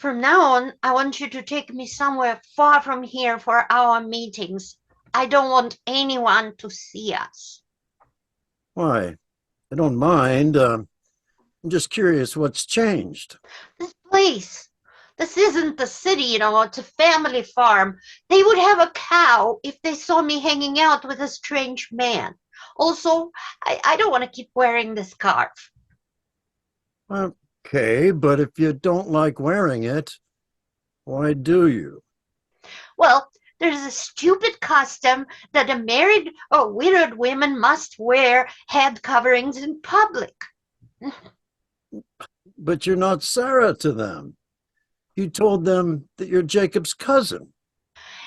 From now on, I want you to take me somewhere far from here for our meetings. I don't want anyone to see us. Why? I don't mind. I'm just curious what's changed. This place, this isn't the city, it's a family farm. They would have a cow if they saw me hanging out with a strange man. Also, I don't want to keep wearing this scarf. Okay, but if you don't like wearing it, why do you? Well, there's a stupid custom that a married or widowed woman must wear head coverings in public. But you're not Sarah to them. You told them that you're Jacob's cousin.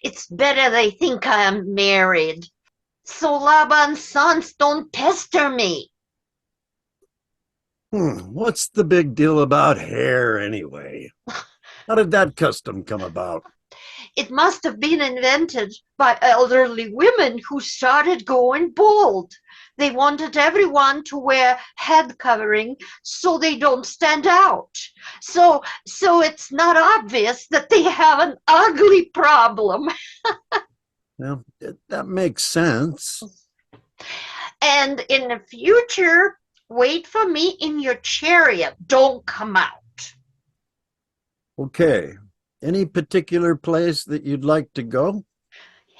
It's better they think I am married. So Laban's sons don't pester me. What's the big deal about hair anyway? How did that custom come about? It must have been invented by elderly women who started going bald. They wanted everyone to wear head covering so they don't stand out. So it's not obvious that they have an ugly problem. Well, that makes sense. And in the future, wait for me in your chariot. Don't come out. Okay. Any particular place that you'd like to go?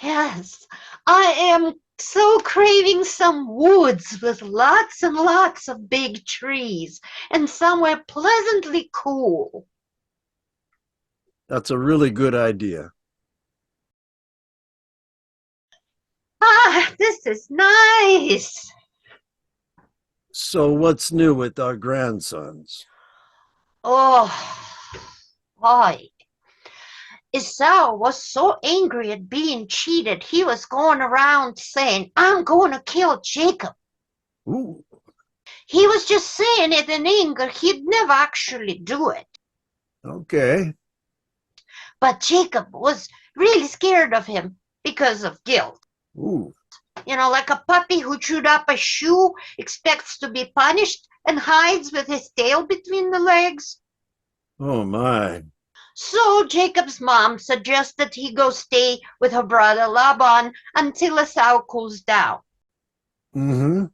Yes, I am so craving some woods with lots and lots of big trees and somewhere pleasantly cool. That's a really good idea. Ah, this is nice. So, what's new with our grandsons? Oh, boy. Esau was so angry at being cheated, he was going around saying, I'm going to kill Jacob. Ooh, He was just saying it in anger. He'd never actually do it. okay. But Jacob was really scared of him because of guilt. Ooh, Like a puppy who chewed up a shoe, expects to be punished, and hides with his tail between the legs. oh my. So Jacob's mom suggested he go stay with her brother Laban until Esau cools down. Mm-hmm.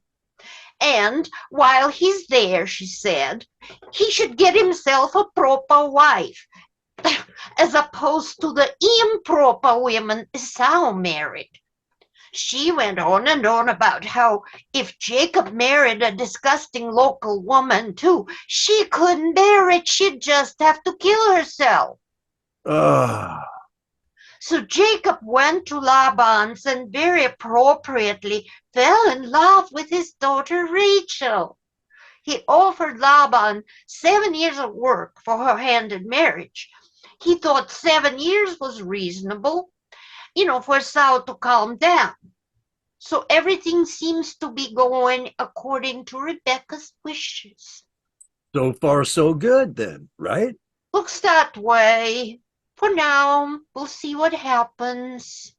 And while he's there, she said, he should get himself a proper wife, as opposed to the improper women Esau married. She went on and on about how if Jacob married a disgusting local woman too, she couldn't bear it. She'd just have to kill herself. Ah, So Jacob went to Laban's and very appropriately fell in love with his daughter Rachel. He offered Laban 7 years of work for her hand in marriage. He thought 7 years was reasonable, for Esau to calm down. So everything seems to be going according to Rebecca's wishes. so far so good then, right? Looks that way. For now, we'll see what happens.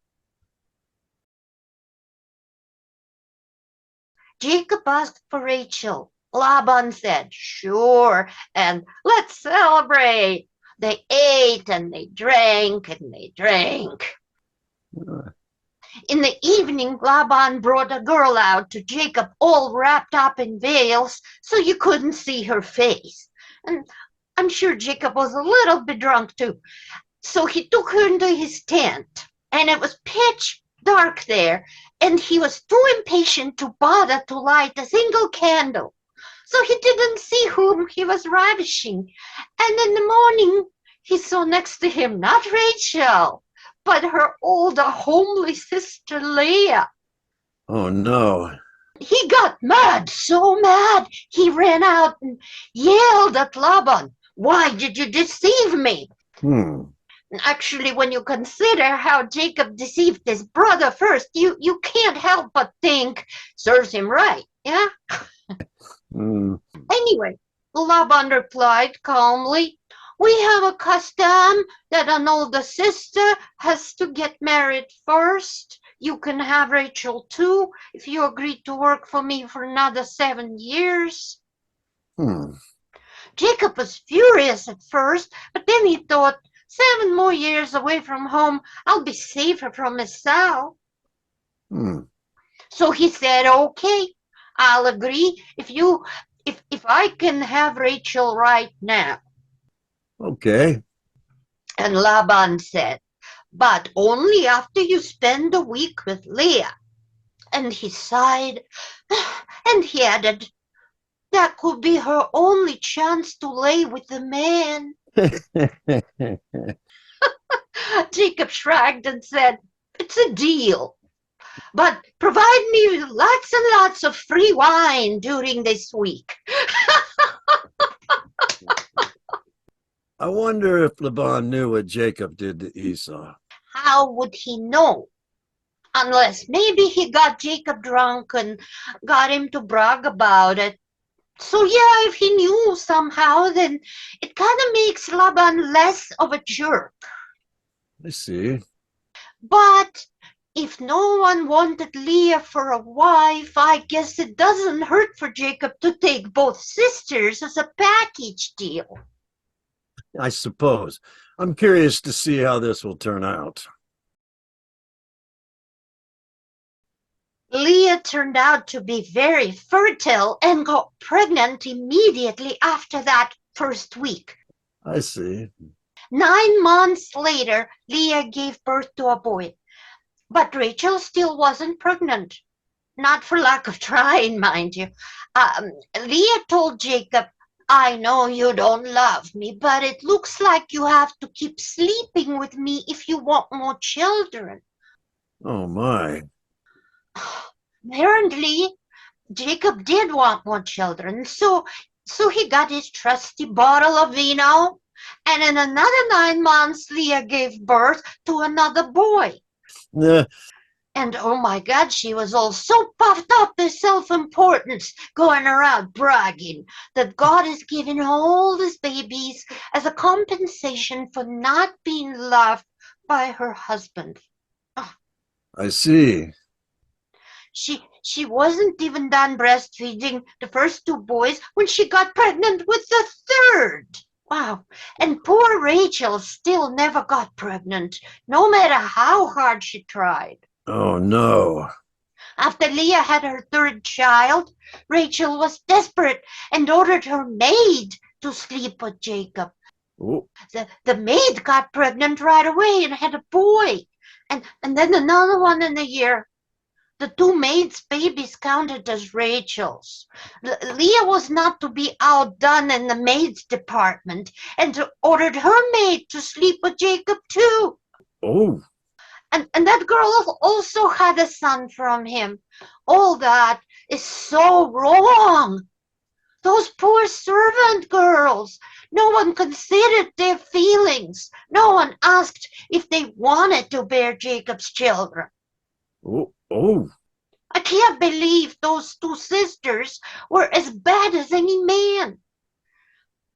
Jacob asked for Rachel. Laban said, sure, and let's celebrate. They ate and they drank and they drank. Uh, In the evening, Laban brought a girl out to Jacob all wrapped up in veils so you couldn't see her face. And I'm sure Jacob was a little bit drunk too. So he took her into his tent, and it was pitch dark there, and he was too impatient to bother to light a single candle. So he didn't see whom he was ravishing. And in the morning, he saw next to him not Rachel, but her older, homely sister Leah. oh no. He got mad, so mad, he ran out and yelled at Laban, why did you deceive me? Hmm. Actually, when you consider how Jacob deceived his brother first, you can't help but think, serves him right, yeah? Hmm. Anyway, Laban replied calmly, we have a custom that an older sister has to get married first. You can have Rachel too if you agree to work for me for another 7 years. Hmm. Jacob was furious at first, but then he thought, 7 more years away from home, I'll be safer from Esau. Hmm. So he said, okay, I'll agree if I can have Rachel right now. Okay. And Laban said, but only after you spend a week with Leah. And he sighed, and he added, that could be her only chance to lay with the man. Jacob shrugged and said, it's a deal. But provide me with lots and lots of free wine during this week. I wonder if Laban knew what Jacob did to Esau. How would he know? Unless maybe he got Jacob drunk and got him to brag about it. So yeah, if he knew somehow, then it kind of makes Laban less of a jerk. I see. But if no one wanted Leah for a wife, I guess it doesn't hurt for Jacob to take both sisters as a package deal. I suppose. I'm curious to see how this will turn out. Leah turned out to be very fertile and got pregnant immediately after that first week. I see. 9 months later, Leah gave birth to a boy. But Rachel still wasn't pregnant. Not for lack of trying, mind you. Leah told Jacob, I know you don't love me, but it looks like you have to keep sleeping with me if you want more children. Oh, my. Apparently, Jacob did want more children, so he got his trusty bottle of vino, and in another 9 months, Leah gave birth to another boy. And oh my God, she was all so puffed up with self-importance, going around bragging that God is giving all these babies as a compensation for not being loved by her husband. I see. She wasn't even done breastfeeding the first 2 boys when she got pregnant with the third. Wow. And poor Rachel still never got pregnant, no matter how hard she tried. Oh, no. After Leah had her third child, Rachel was desperate and ordered her maid to sleep with Jacob. Oh. The maid got pregnant right away and had a boy, and then another one in a year. The 2 maids' babies counted as Rachel's. Leah was not to be outdone in the maids' department and ordered her maid to sleep with Jacob too. Oh. And that girl also had a son from him. All that is so wrong. Those poor servant girls. No one considered their feelings. No one asked if they wanted to bear Jacob's children. Oh. Oh. I can't believe those 2 sisters were as bad as any man.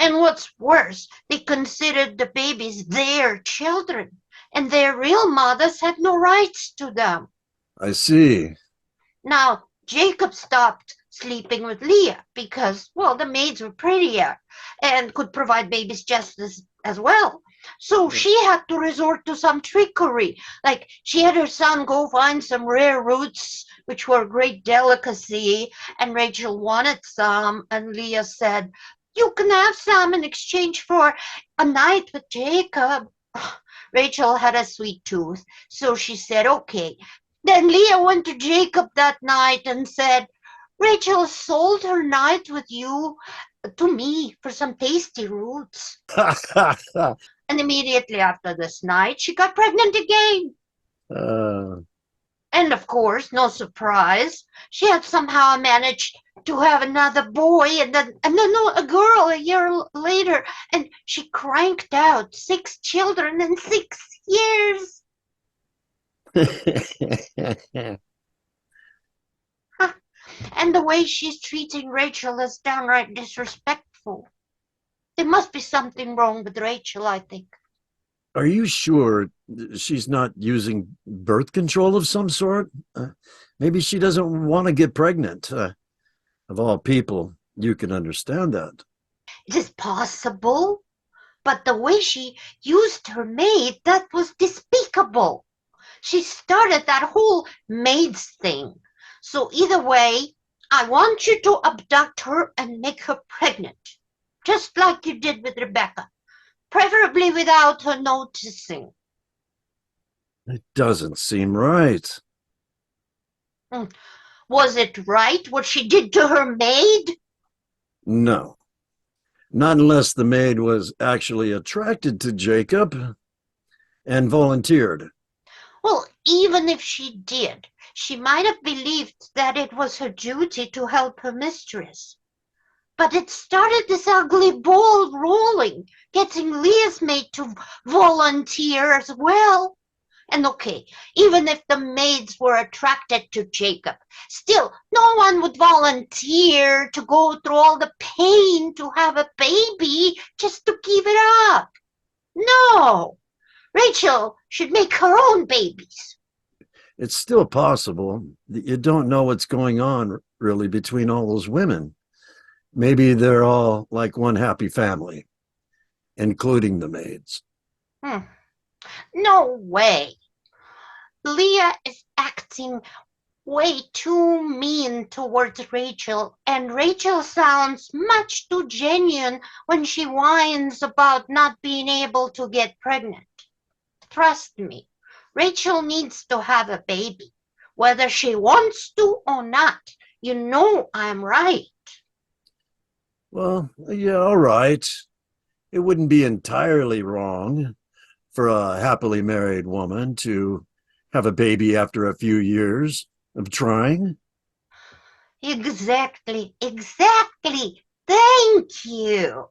And what's worse, they considered the babies their children, and their real mothers had no rights to them. I see. Now, Jacob stopped sleeping with Leah because, well, the maids were prettier and could provide babies just as well. So she had to resort to some trickery, like she had her son go find some rare roots, which were a great delicacy, and Rachel wanted some, and Leah said, you can have some in exchange for a night with Jacob. Rachel had a sweet tooth, so she said, okay. Then Leah went to Jacob that night and said, Rachel sold her night with you to me for some tasty roots. And immediately after this night, she got pregnant again. And of course, no surprise, she had somehow managed to have another boy and then a girl a year later, and she cranked out 6 children in 6 years. And the way she's treating Rachel is downright disrespectful. There must be something wrong with Rachel, I think. Are you sure she's not using birth control of some sort? Maybe she doesn't want to get pregnant. Of all people, you can understand that. It is possible, but the way she used her maid, that was despicable. She started that whole maids thing. So either way, I want you to abduct her and make her pregnant, just like you did with Rebecca, preferably without her noticing. It doesn't seem right. Was it right what she did to her maid? No, not unless the maid was actually attracted to Jacob and volunteered. Well, even if she did, she might have believed that it was her duty to help her mistress. But it started this ugly ball rolling, getting Leah's maid to volunteer as well. And okay, even if the maids were attracted to Jacob, still no one would volunteer to go through all the pain to have a baby just to give it up. No, Rachel should make her own babies. It's still possible that you don't know what's going on really between all those women. Maybe they're all like one happy family, including the maids. Hmm. No way. Leah is acting way too mean towards Rachel, and Rachel sounds much too genuine when she whines about not being able to get pregnant. Trust me, Rachel needs to have a baby, whether she wants to or not. You know I'm right. Well, yeah, all right. It wouldn't be entirely wrong for a happily married woman to have a baby after a few years of trying. Exactly, exactly. Thank you.